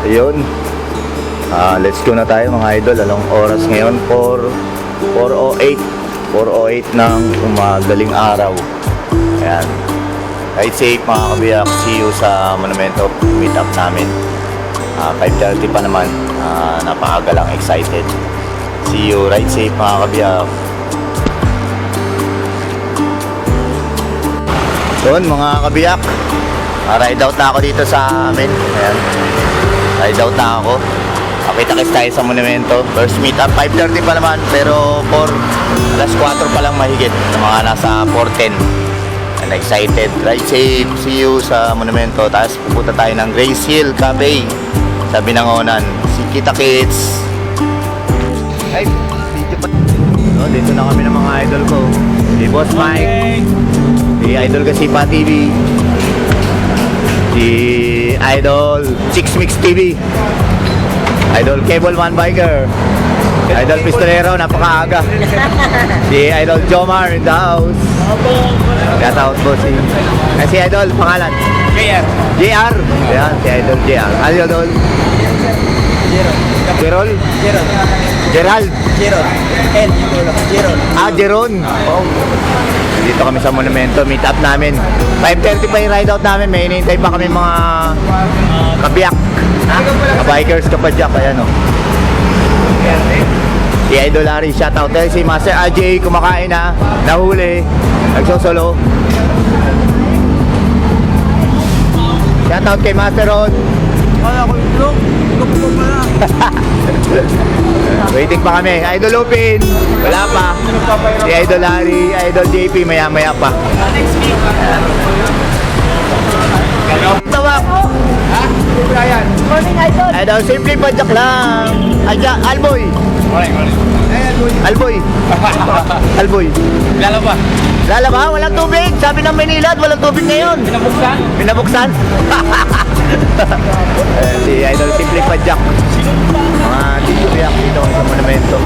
Ayun. Let's go na tayo mga idol. Anong oras ngayon? 4:08 ng umagaling araw. Ayan. Ride safe mga kabiyak. See you sa Monumento meet up namin. 5:30 pa naman. Napakaga lang, excited. See you. Ride safe mga kabiyak. Doon mga kabiyak. Ride out na ako dito sa amin. Ayan. Ride out na ako. Kita-kits tayo sa Monumento. First meet up, 5:30 pa naman. Pero 4 pa lang mahigit. Mga nasa 4:10. And excited. Ride safe. See you sa Monumento. Tapos pupunta tayo ng Grace Hill Cafe sa Binangonan. Kita-kits. Ay, video pa. So, dito na kami ng mga idol ko. Si Boss Mike. Si Idol Gasipa TV. Si Idol Chicks Mix TV. Idol Cable One Biker. Idol Pistolero, napakaaga. Si Idol Jomar in the house. Shout out po si Idol, pangalan? JR. Ayan, si Idol JR. Ano Idol? Gerald. Jeron. Dito kami sa Monumento, meet up namin. 5:30 pa yung ride out namin. May hinihintay pa kami mga kabiyak. Bikers kapadyak, ayan o. Si Idol Larry, shoutout. Si Master AJ, kumakain na, nahuli, nagsosolo. Shoutout kay Master Ron. Waiting pa kami. Idol Lupin, wala pa. Si Idol Larry, Idol JP, maya-maya pa. Tawag mo. Ha? Brian. Morning, Idol. Idol, simple padyak lang. Alboy. Morning. Alboy. Lalaba? Walang tubig. Sabi ng Manila, walang tubig ngayon. Pinabuksan? Si Idol, simple padyak. Mga dito biyak dito sa Monumento.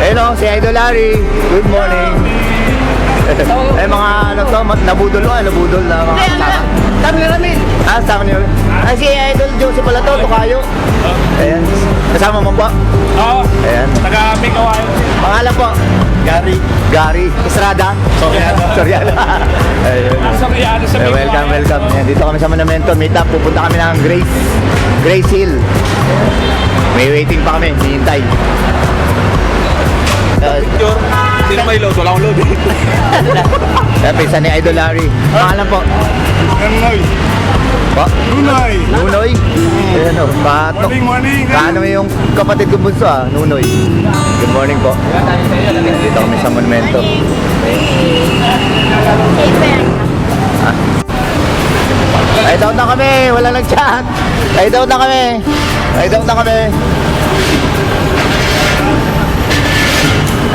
Ayun o, si Idol Larry. Good morning. Mga ano to, nabudol na mga kasama. Sama ni Ramil. Sama ni Ramil. Si Idol Joseph pala to, Tukayo. Ayan. Kasama mo po? Oo. Ayan. Taga-May Kawayo. Pangalan po? Gary. Estrada. Soriano. Ayun. Soriano sa May Welcome. Ayan, dito kami sa Monumento. Meet up. Pupunta kami ng Grace Hill. May waiting pa kami. Hihintay. Sino may load? Wala akong load. Sabi, isa ni Idol Larry. Pangalan po? Nunoy. Po? Nunoy? Ayan o. Morning. Kaano yung kapatid ko bunso Nunoy. Good morning po. Dito kami sa Monumento. Ride out na kami. Wala nag-chat. Ride out na kami.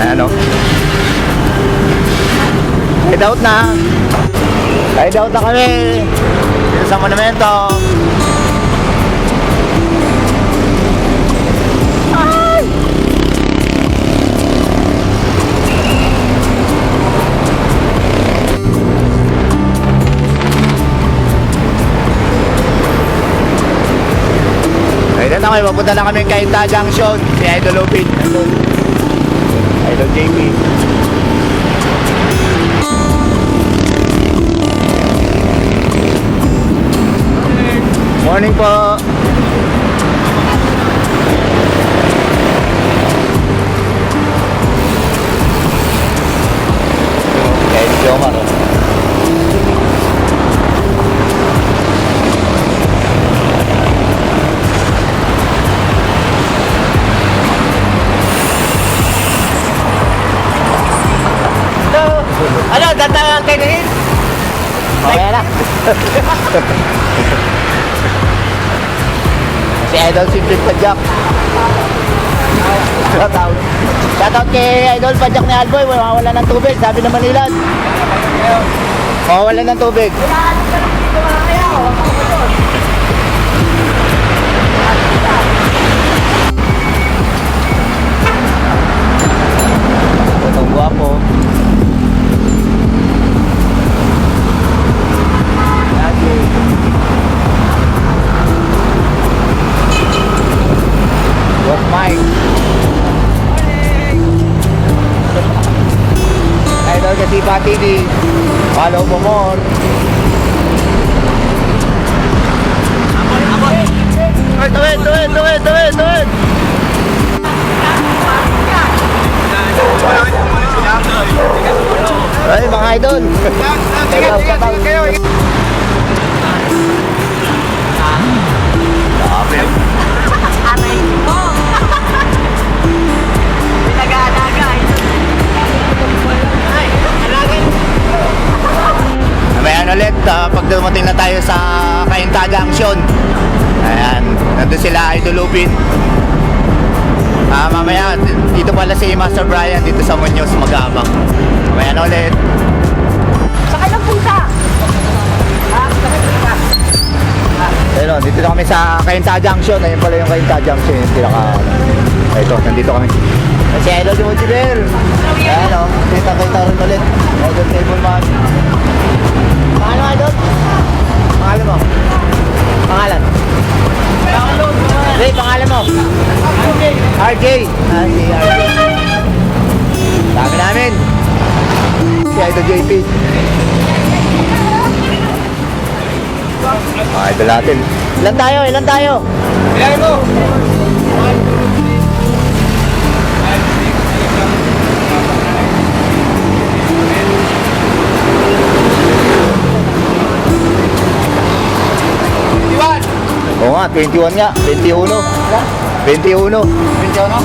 Ano? Ride out na kami. Dito sa Monumento. Ay! Ride out na kami. Papunta na kami kay Ta Junction. Si Idol Lupin. Idol JP. Morning po. Okay, Jomar. Ano, data kayo na rin? Okay na. Si Idol simple padyak. Shoutout kay Idol padyak ni Alboy. Wala ng tubig. Sabi ng Manila. Wala ng tubig. Itong guwapo. sa Sipa TV. Follow mo more. Tuwid. Ay, mga idol. Aray ko. Pinag-aalaga. Ay, alaga. Mayan ulit, pag dumating na tayo sa Cainta Junction. Ayan, nandun sila Idol Lupin. Mamaya, dito pala si Master Brian dito sa Muñoz mag-aabang. Mamaya na ulit. Sakay ng pusa. Ayun o, dito na kami sa Cainta Junction. Ayun pala yung Cainta Junction. Yung pinaka... Ito, nandito kami. Kasi Idol yung Multiver. Ayan o, kita rin ulit. Idol Table Man. Pangalan Idol? Pangalan mo? Pangalan? Ray, pangalan mo? RJ. Si RJ. Dami namin. Si Idol JP. Mga idol natin. Ilan tayo? Kaya mo. Oo nga, 21 nga. 21. 21. 21?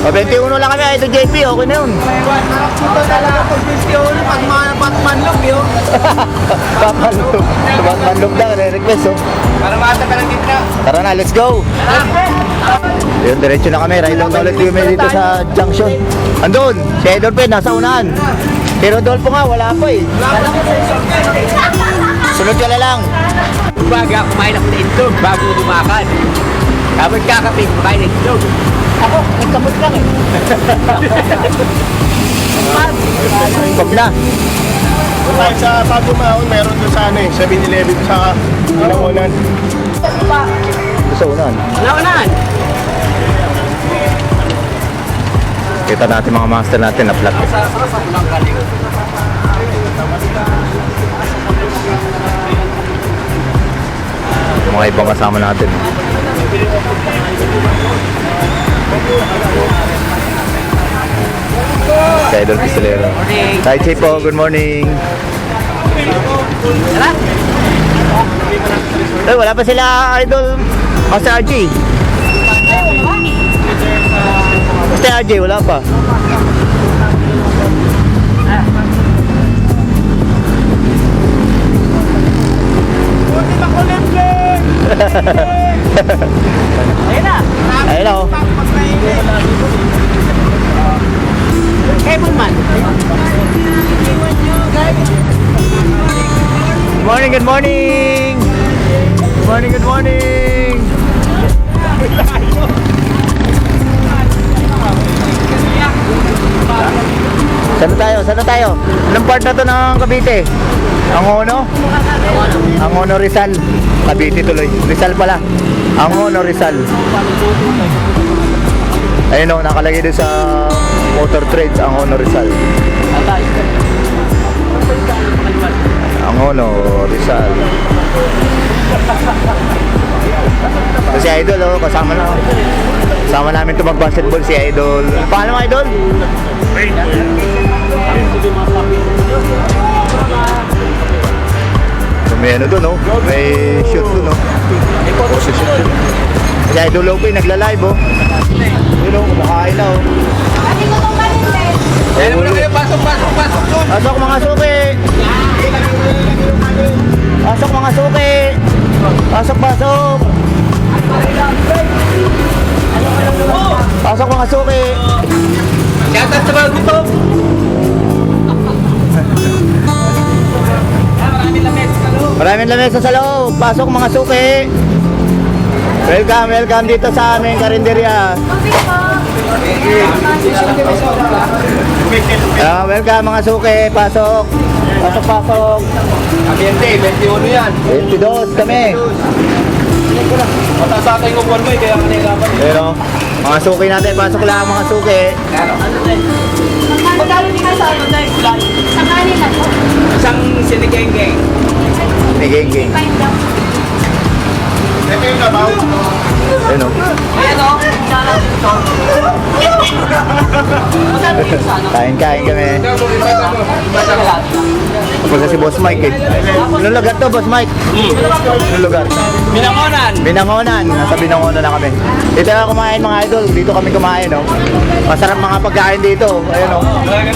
O, 21 lang kami, Idol JP. Okay na yun. Ito talaga pag 21 pag mga Batman yun. Batman lang, re-request oh. Para mata ka lang gitna. Tara na, let's go. Yun, diretso na kami. Ride lang na ulit kami dito sa junction. Andun, si Idol Pen, nasa unahan. Si Rodolfo nga, wala pa eh. Sunod ka na lang. Baga, kumain ako ng itlog bago lumakad. Tapos kakapin, kumain ng itlog. Ako, nagkamot lang eh. Pag na. Kahit sa Bago Mahon, meron doon sa 7-Eleven sa Ilawonan. Sa unahan. Launan. Kita natin mga master natin na flat. Yung mga ibang kasama natin. Si Idol Pistolero. Hi Chief po, good morning. Tara. Eh, wala pa sila Idol Master RJ. Master RJ, wala pa. Ayun na. Ayun na oh. Cable man. Good morning, good morning. Good morning, good morning. Saan na tayo? Anong part na to ng Cavite? Angono? Angono Rizal. Cavite tuloy. Rizal pala. Angono Rizal. Ayun o, nakalagay din sa Motor Trades, Angono Rizal. Angono Rizal. Si Idol oh, kasama na. Kasama namin ito mag-basketball si Idol. Paano mo Idol? So, may ano doon oh. May shoot doon oh. Si Idol Lopez nagla-live oh. Yun oh, kumakain na oh. Kaya mo na kayo, pasok doon. Pasok mga suki! Pasok mga suki! Pasok! Pasok mga suki! Shoutout sa mga gutom. Maraming lamesa sa loob! Pasok mga suki! Welcome dito sa aming karinderya! Welcome mga suki! Pasok! Ambiente, 21 yan. 22 kami! Mataas sa akin yung buwan mo kaya kanila pa. Pero, mga suki natin, pasok lang mga suki! Magkano din ka sa ano na? Sa kanila po. Game. Ito yung labaw. Ayun o. Kain kami. Tapos si Boss Mike eh. Anong lugar to, Boss Mike? Anong lugar? Binangonan. Binangonan. Nasa Binangonan na kami. Dito na kumain mga idol. Dito kami kumain, no? Masarap mga pagkain dito. Ayun, no?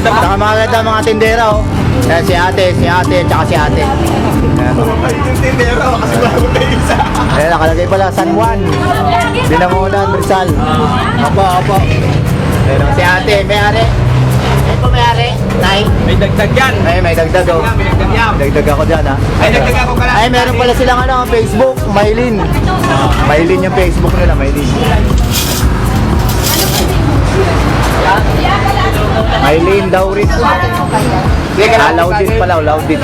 Saka mga ganda mga tindera, oh. Ayan, si ate, tsaka si ate. Ayan. Yung tindero kasi bago na isa. Ayan, nakalagay pala, San Juan. Binangonan, Rizal. Opo. Ayan, oh, si ate, may-ari. Ayan po, may-ari. Nay. May dagdag yan. Ay, may dagdag, oh. May dagdag yan. Dagdag ako dyan, ha? Ay, dagdag ako pala. Ay, meron pala silang ano, Facebook, Maylin. Maylin yung Facebook nila, Maylin. Maylin daw rin. Loud din pala, loud din.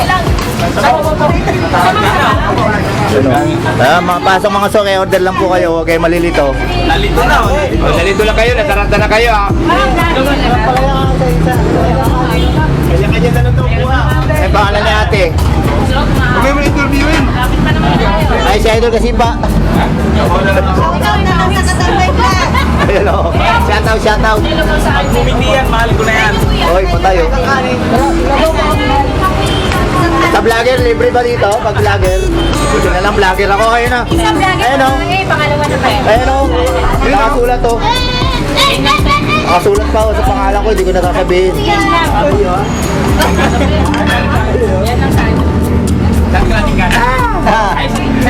Pasok mga sok, order lang po kayo, huwag kayo malilito. Lalito na. Lalito lang kayo. Nataranta na kayo, ha. Kanya-kanya na lang ito buha. Ay, pangalan ni ate. Kung may interviewin. Ay, si Idol kasi pa. Ayun o. Shout out. Hindi yan. Mahal ko na yan. Hoy, patayo. Sa vlogger, libre ba dito? Pag vlogger? Buti na lang vlogger ako. Ayun o. Ayun o. Pangalawa na kayo. Ayun o. Nakasulat o. Nakasulat pa ako sa pangalan ko. Hindi ko nakasabihin. Yan lang sa akin.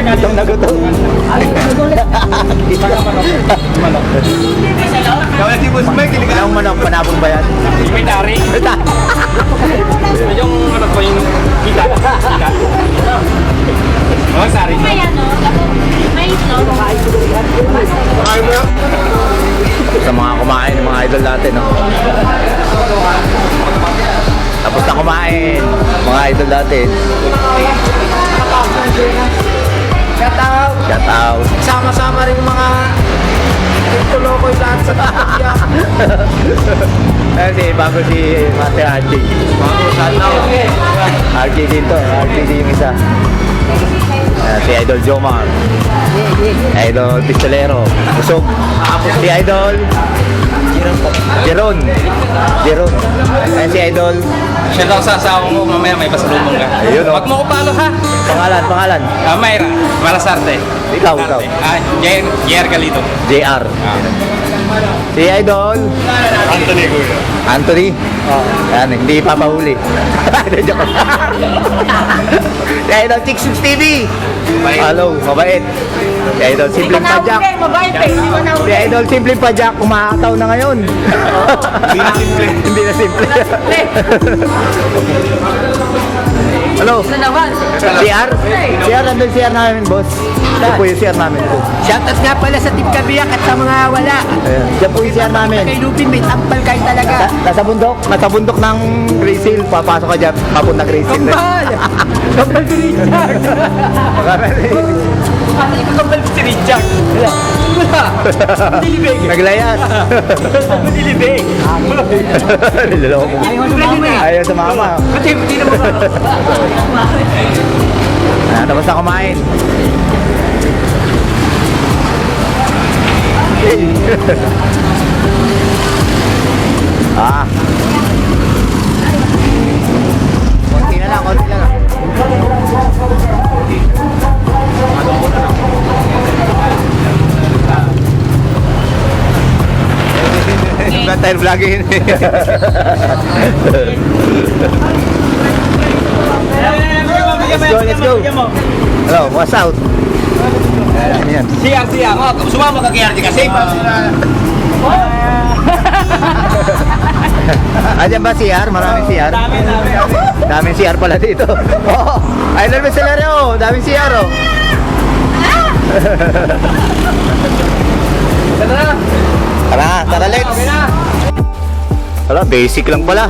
Gutom na gutom. Kaya si Boss Mike, kiligaan. Anong manok? Panabong ba yan? May tari. Yung ano po yung kita. Oh, sorry. May ano, may itlog. Kaya mo yan? Sa mga kumain ng mga idol natin, no? Tapos na kumain, mga idol natin. Shout out. Shout out. Sama-sama rin mga tulokoy lahat sa takya. Kasi bago si Master RJ. Shout out. RJ dito, RJ din yung isa. Si Idol Jomar. Idol Pistolero. Usog. Si Idol Jeron. Ayan si Idol. Shout out sa asawa ko. Mamaya may pasalubong ka. Ayun, oh. Wag mo ko palo, ha? Pangalan. Mayra. Malasarte. Ikaw. Jer Galito. JR. Si Idol Anthony Guya. Anthony. Ayan, hindi papahuli. Joke. Si Idol Chicks TV. Hello, mabait. Si Idol Simpleng Pajak. Si Idol Simpleng Pajak, kumakataw na ngayon. Hindi na simple. Hello. CR? CR, nandun CR namin, boss. Yan po yung CR namin. Shout out nga pala sa Team Kabiyak at sa mga wala. Ayan. Yan po yung CR namin. Kay Lupin may tampal kayo talaga. Nasa bundok ng Grace Hill. Papasok ka dyan, papunta Grace Hill. Kambal! Kambal si Richard! Kambal si Richard! Wala! Nilibig! Naglayas. Nilibig! Niloloko. Ayaw sa mama. Kasi hindi na Tapos na kumain. Konti na lang. Tayo vlogin. Let's go. Hello, what's out? Ayan. Siya. Oh, sumama ka kay RJ kasi. Ayan ba CR? Maraming CR? Daming CR pala dito. Oh, idol mo sila rin, oh. Daming CR, oh. Tara, let's. Wala, basic lang pala.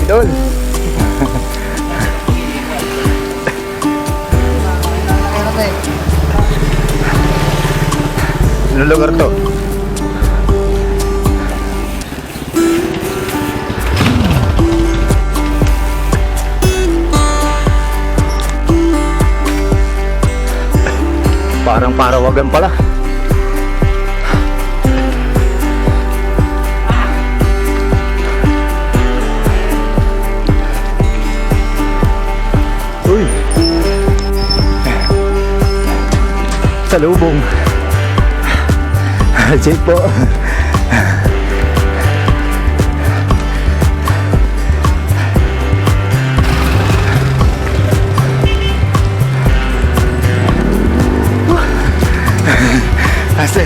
Idol. lugar to. Parang parawagan pala. Uy. Salubong. Jeep po. Asal.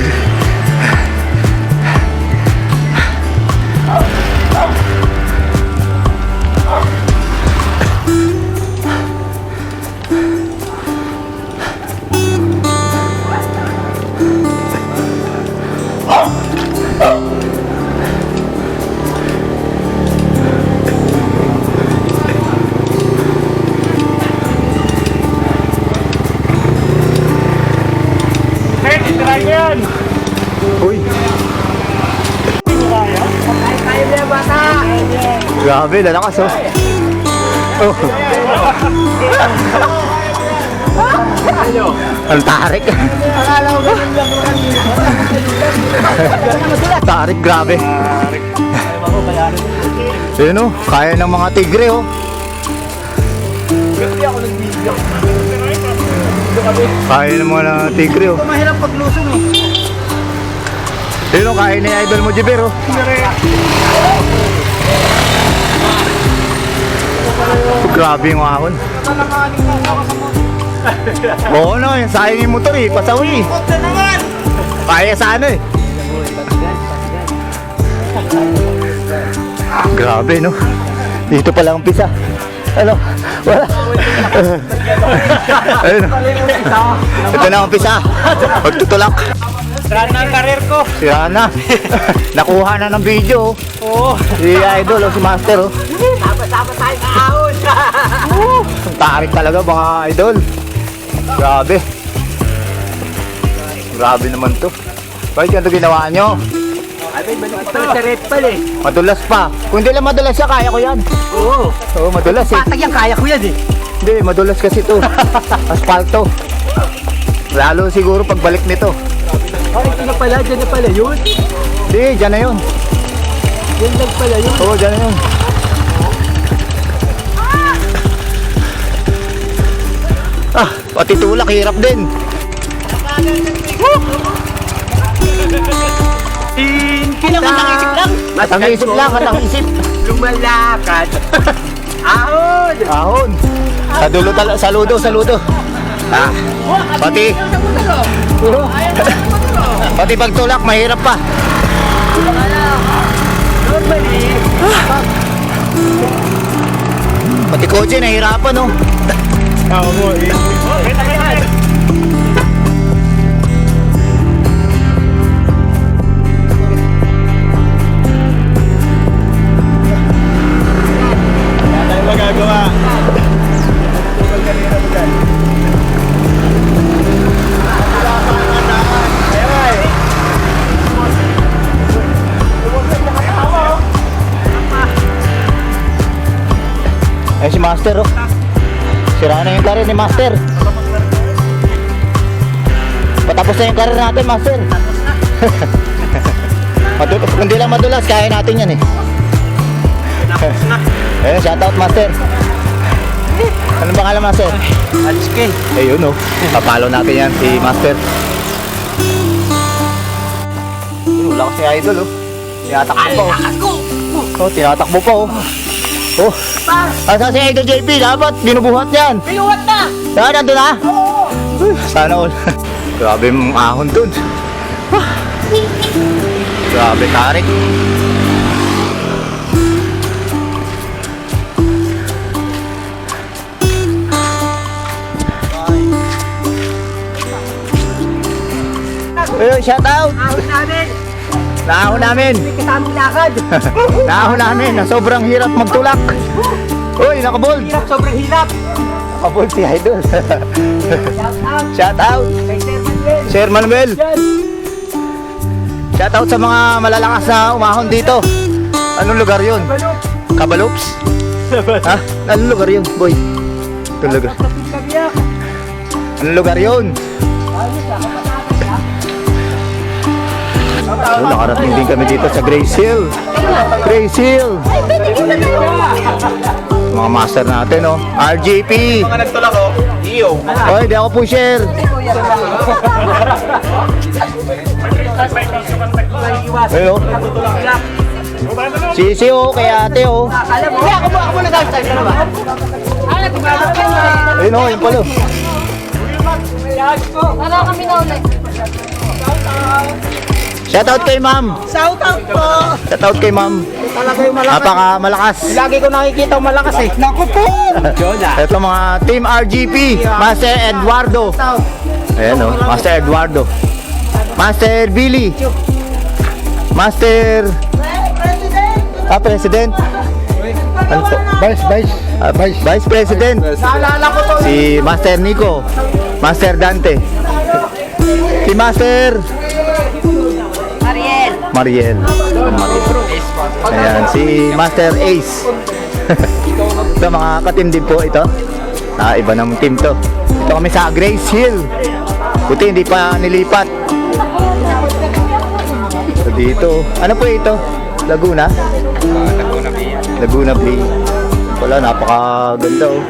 Uy. Grabe, lalakas oh. Oh. Ang tarik. Tarik, grabe. Yun oh, kaya ng mga tigre oh. Kaya ng mga tigre oh. Mahirap paglusong eh. Yun oh, kaya ni Idol mo Jiber oh. Grabe yung ahon. Oo no, yung sayang yung motor eh, pasawi eh. Kaya sa ano eh. Grabe no. Dito pala ang umpisa. Ano? Wala. Ayun. Ito na ang umpisa. Magtutulak. Saan na ang karir ko? Sira na. Nakuha na ng video. Oo. Si Idol o si Master oh. Sama-sama tayo sa ahon. Ang tarik talaga mga idol. Grabe. Grabe naman to. Bakit ganito ginawa nyo? Ito sa red pala eh. Madulas pa. Kung hindi lang madulas siya, kaya ko yan. Oo. Oo, madulas eh. Patag yan, kaya ko yan eh. Hindi, madulas kasi to. Asfalto. Lalo siguro pagbalik nito. Ay, ito na pala, dyan na pala yun. Hindi, dyan na yun. Yan lang pala yun. Oo, dyan na yun. Ah, pati tulak, hirap din. Kailangan isip lang. Matang-isip lang, matang-isip. Lumalakad. Ahon. Ahon. Saludo, saludo. Ah, pati. Pati pagtulak, mahirap pa. Normally. Pati kotse, nahirapan oh. Tao mo eh. Wala tayong magagawa. Ay si Master oh. Sira na yung karir ni Master. Patapos na yung karir natin, Master. Kung di lang madulas, kaya natin yan eh. Ayun, shoutout Master. Anong pangalan Master? Alskin. Ayun oh, papalo natin yan si Master. Wala ko si Idol oh. Tinatakbo pa oh. Oh, tinatakbo pa oh. Oh, asa si Idol JP, dapat binubuhat yan. Pinuhat na! Saan, nandun na? Oo. Sana all. Grabe yung ahon dun. Ah. Grabe tarik. Ayun, shout out. Ahon namin! Naahon namin. May kasamang lakad! Naahon namin na sobrang hirap magtulak. Uy, nakabold. Hirap, sobrang hirap! Nakabold si Idol. Shout out! Shout out. Kay Sir Manuel! Sir Manuel. Yan! Shoutout sa mga malalakas na umahon dito. Anong lugar yun? Kabaloops? Ha? Anong lugar yun, boy? Anong lugar? Anong lugar yun? Oh, nakarating din kami dito sa Grace Hill. Grace Hill! Mga master natin, oh. RJP! Mga nagtulak ko, iyo. Oy, di ako pusher. Ayun. Sisi oh, kay ate oh. Ayun oh, yung palo. Wala kami na ulit. Shoutout kay ma'am. Shoutout po! Shoutout kay ma'am. Talaga yung malakas. Napaka malakas. Lagi ko nakikita malakas eh. Naku po! Ito mga Team RGP, Master Eduardo. Ayan oh, Master Eduardo. Master Billy. Master President. Ano po? Vice President. Naalala ko to. Si Master Nico. Master Dante. Si Master Mariel. Ayan, si Master Ace. Ito mga ka-team din po ito. Iba ng team to. Ito kami sa Grace Hill. Buti hindi pa nilipat. So dito. Ano po ito? Laguna? Laguna Bay. Wala, napakaganda oh.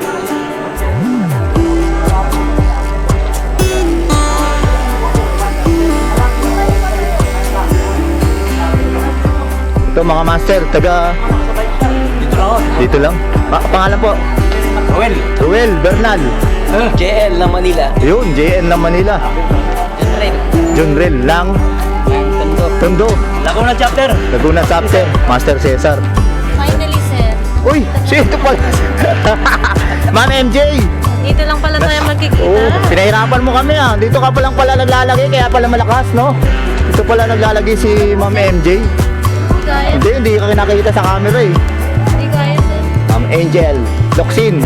Ito mga master, taga dito lang. Pangalan po? Ruel Bernal. JL ng Manila. Yun, JN ng Manila. Junrel lang. Tondo. Laguna chapter. Laguna chapter. Master Cesar. Finally, sir. Uy, ito pala. Ma'am MJ. Dito lang pala tayo magkikita. Oh, pinahirapan mo kami ah. Dito ka palang pala naglalagay, kaya pala malakas, no? Dito pala naglalagay si Ma'am MJ. Hindi kaya. Hindi ka kinakita sa camera eh. Hindi kaya, sir. Ma'am Angel. Loksin.